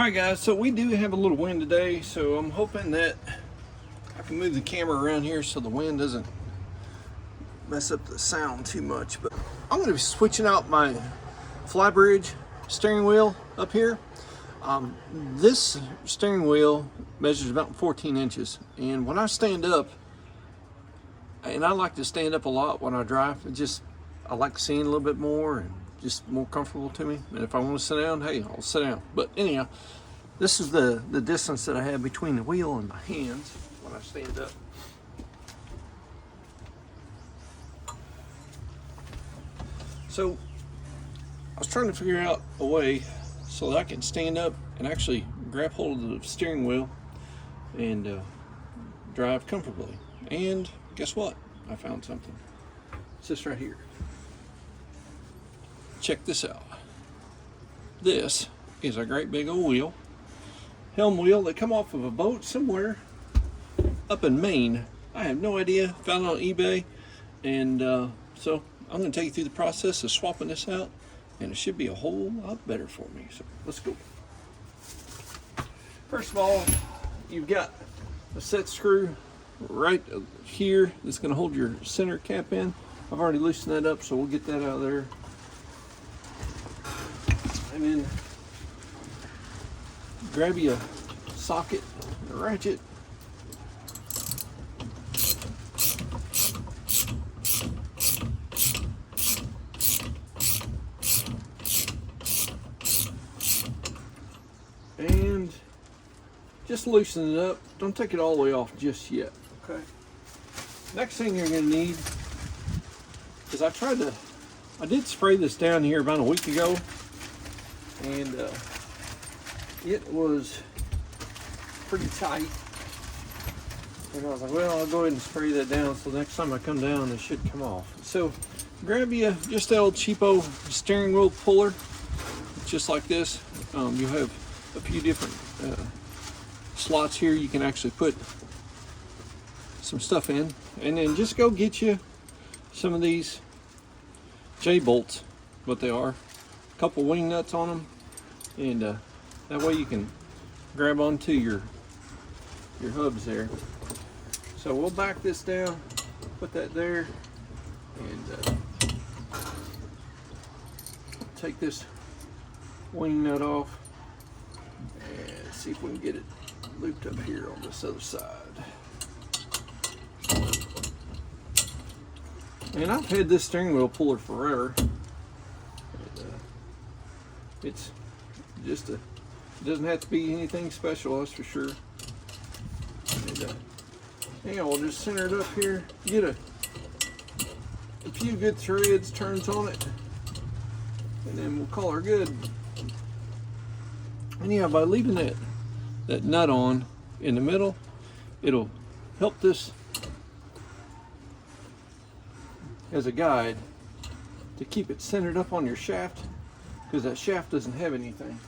Alright guys, so we do have a little wind today, so I'm hoping that I can move the camera around here so the wind doesn't mess up the sound too much. But I'm going to be switching out my Flybridge steering wheel up here. This steering wheel measures about 14 inches, and when I stand up, and I like to stand up a lot when I drive, I like seeing a little bit more and just more comfortable to me. And if I want to sit down, hey, I'll sit down. But anyhow, this is the distance that I have between the wheel and my hands when I stand up. So I was trying to figure out a way so that I can stand up and actually grab hold of the steering wheel and drive comfortably. And guess what? I found something. It's this right here. Check this out. This is a great big old wheel, helm wheel that come off of a boat somewhere up in Maine. I have no idea. Found it on eBay, and so I'm going to take you through the process of swapping this out, and it should be a whole lot better for me. So let's go. First of all, you've got a set screw right here that's going to hold your center cap in. I've already loosened that up, so we'll get that out of there. And then grab you a socket, a ratchet. And just loosen it up. Don't take it all the way off just yet. Okay. Next thing you're going to need is I did spray this down here about a week ago, and it was pretty tight. And I was like, well, I'll go ahead and spray that down so next time I come down it should come off. So grab you just that old cheapo steering wheel puller, just like this. You have a few different slots here you can actually put some stuff in, and then just go get you some of these J-bolts, what they are, a couple wing nuts on them, and that way you can grab onto your hubs there. So we'll back this down, put that there, and take this wing nut off and see if we can get it looped up here on this other side. And I've had this steering wheel puller forever. And, it's just it doesn't have to be anything special, that's for sure. And yeah, we'll just center it up here. Get a few good threads, turns on it, and then we'll call her good. And yeah, by leaving that nut on in the middle, it'll help this as a guide to keep it centered up on your shaft, because that shaft doesn't have anything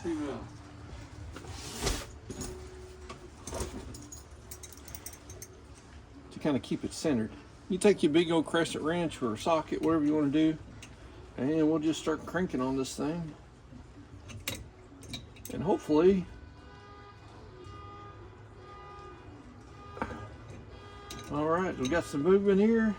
to kind of keep it centered. You take your big old crescent wrench or a socket, whatever you want to do, and we'll just start cranking on this thing, and hopefully all right, we got some movement here.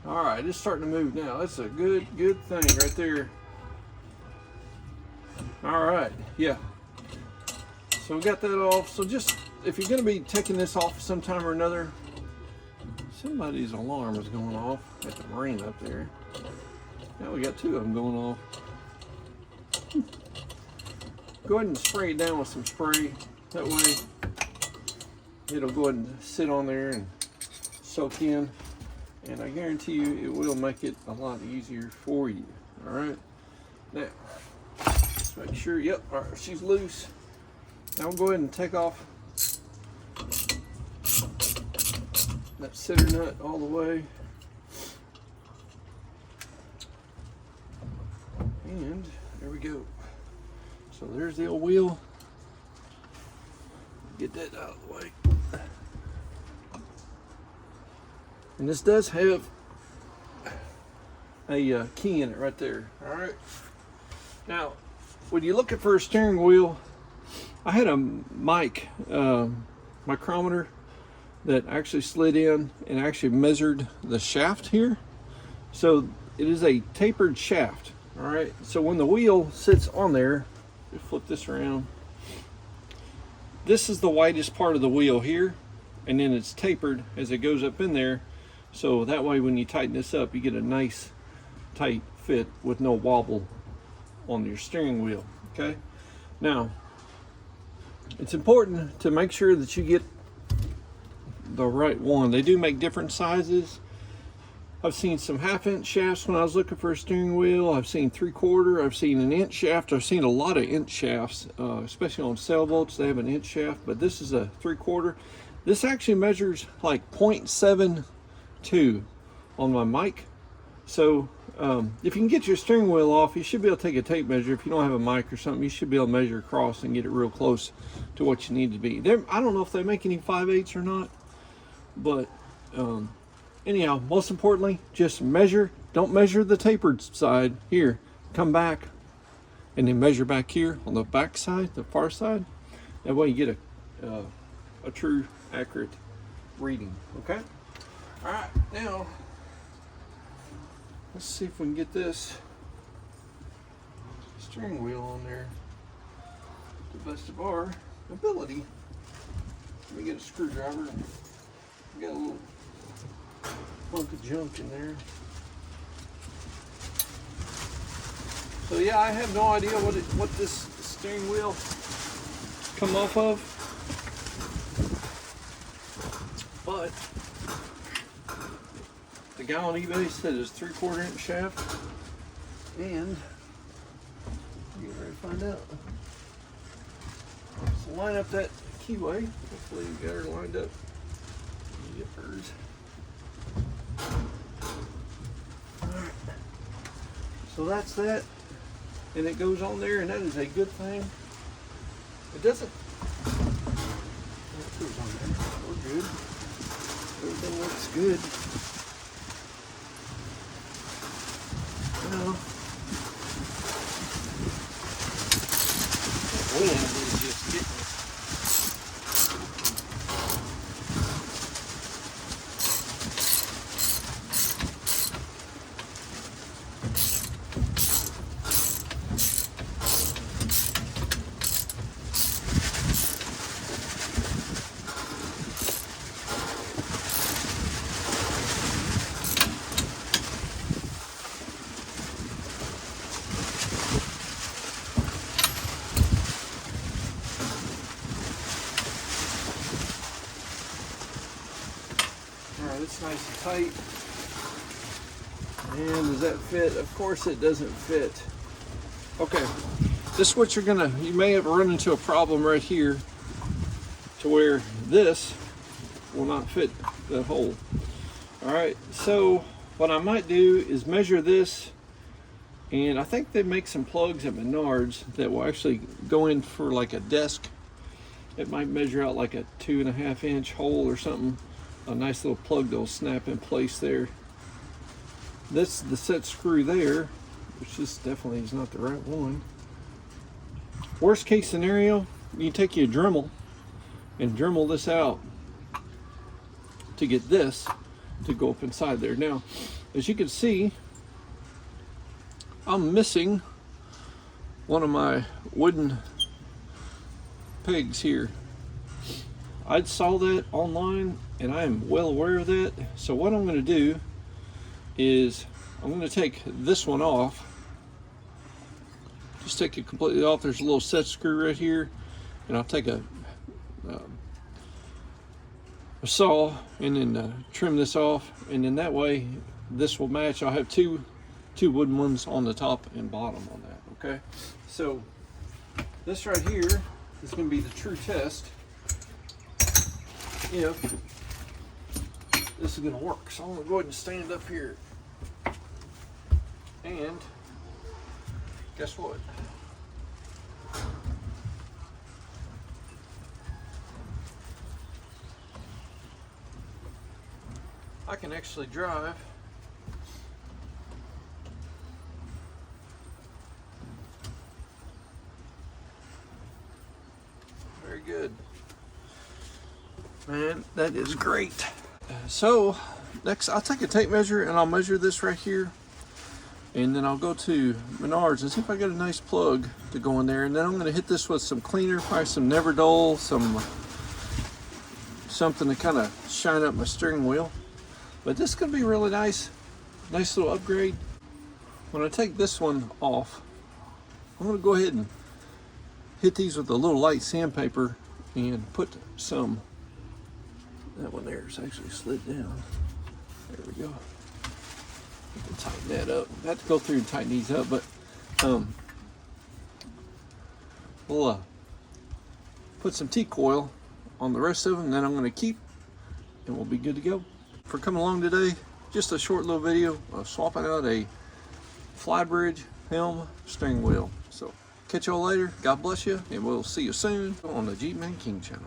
All right, it's starting to move now. That's a good thing right there. All right, yeah. So we got that off. So just, if you're gonna be taking this off sometime or another, somebody's alarm is going off at the marine up there. Now we got two of them going off. Go ahead and spray it down with some spray. That way it'll go ahead and sit on there and soak in. And I guarantee you it will make it a lot easier for you. All right. Now, just make sure, yep, all right, she's loose. Now we'll go ahead and take off that center nut all the way. And there we go. So there's the old wheel. Get that out of the way. And this does have a key in it right there. All right. Now, when you're looking for a steering wheel, I had a micrometer that actually slid in and actually measured the shaft here. So it is a tapered shaft. All right, so when the wheel sits on there, we flip this around. This is the widest part of the wheel here, and then it's tapered as it goes up in there. So that way when you tighten this up, you get a nice tight fit with no wobble on your steering wheel. Okay, now it's important to make sure that you get the right one. They do make different sizes. I've seen some 1/2-inch shafts when I was looking for a steering wheel. I've seen 3/4. I've seen an inch shaft. I've seen a lot of inch shafts, especially on Sailboats. They have an inch shaft, but this is a 3/4. This actually measures like 0.72 on my mic. So if you can get your steering wheel off, you should be able to take a tape measure. If you don't have a mic or something, you should be able to measure across and get it real close to what you need to be. I don't know if they make any 5/8 or not, but anyhow, most importantly, just measure. Don't measure the tapered side here. Come back and then measure back here on the back side, the far side. That way you get a true, accurate reading. Okay. All right. Now let's see if we can get this steering wheel on there to the best of our ability. Let me get a screwdriver. We got a little hunk of junk in there. So yeah, I have no idea what this steering wheel come off of, but the guy on eBay said it's 3/4-inch shaft, and get ready to find out. So line up that keyway. Hopefully you got her lined up. Yippers. Alright. So that's that. And it goes on there, and that is a good thing. It doesn't. That goes on there. We're good. Everything looks good. Well, that wind is just getting it. It's nice and tight. And does that fit? Of course it doesn't fit. Okay, this is what you may have run into a problem right here to where this will not fit the hole. All right, so what I might do is measure this, and I think they make some plugs at Menards that will actually go in for like a desk. It might measure out like a 2.5-inch hole or something. A nice little plug that'll snap in place there. This is the set screw there, which this definitely is not the right one. Worst case scenario, you take your Dremel and Dremel this out to get this to go up inside there. Now, as you can see, I'm missing one of my wooden pegs here. I saw that online and I am well aware of that. So what I'm going to do is I'm going to take this one off. Just take it completely off. There's a little set screw right here, and I'll take a saw and then trim this off, and then that way this will match. I'll have two wooden ones on the top and bottom on that. Okay, so this right here is going to be the true test if this is going to work. So I'm going to go ahead and stand up here, and guess what? I can actually drive good. Man, that is great. So next I'll take a tape measure and I'll measure this right here, and then I'll go to Menards and see if I got a nice plug to go in there, and then I'm going to hit this with some cleaner, probably some Never Dull, something to kind of shine up my steering wheel. But this is going to be really nice little upgrade. When I take this one off, I'm going to go ahead and hit these with a little light sandpaper and put some, that one there is actually slid down. There we go. Tighten that up. I have to go through and tighten these up, but we'll put some T-coil on the rest of them, then I'm going to keep, and we'll be good to go. For coming along today, just a short little video of swapping out a Flybridge helm steering wheel. So catch y'all later. God bless you, and we'll see you soon on the Jeep Man King channel.